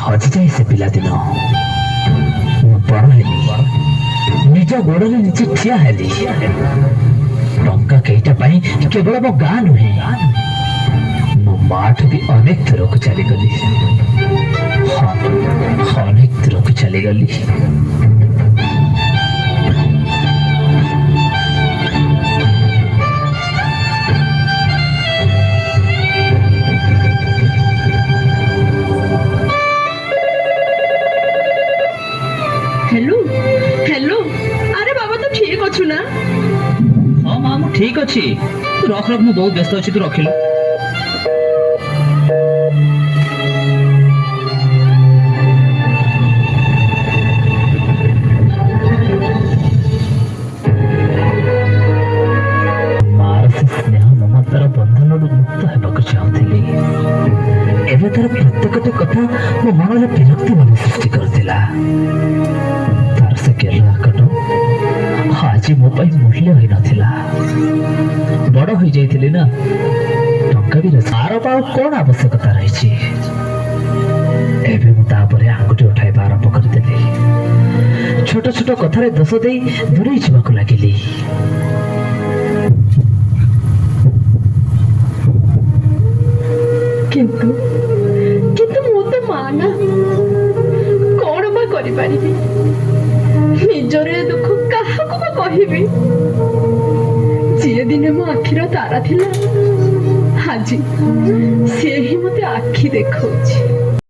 ହଜି ଯାଏ ସେ ପିଲାଦିନ। ମୁଁ ବଡ଼ ହେଲି, ନିଜ ଗୋଡ଼ରେ ନିଜେ ଠିଆ ହେଲି। ଟଙ୍କା କେଇଟା ପାଇଁ କେବଳ ମୋ ଗାଁ ନୁହେଁ, ମୋ ମାଠୁ ବି ଅନେକ ଦୂରକୁ ଚାଲିଗଲି। ଅନେକ ଦୂରକୁ ଚାଲିଗଲି। हेलो हेलो, अरे बाबा तू ठीक अच्छु ना? हाँ माँ मु ठीक अच्छी। तू रख रख, मु बहुत व्यस्त अच्छी, तू रखिलु। मार से स्नेह ममतार बंधन मुक्त होगा चाहूली। एवं तार प्रत्येकटी कथा मो मन में विरक्ति भाव सृष्टि करथिला। तार से केरला कट आज मो मूल्य हो नथिला। बड़ हो जाइथिली ना, टंका भी सार पाव कौन आवश्यकता रही। एवं मुझे आंगुठी उठाइबा आरंभ करदेली। छोट छोट कथार दोष दे दूरे जावाक लगिली। किंतु किंतु मु तो माना कौन बा करि पारिबी? निजर दुख काहाको बा कहिबी? जे दिन मो आखिर तारा थिला, आज से ही मते आखि देखौछि।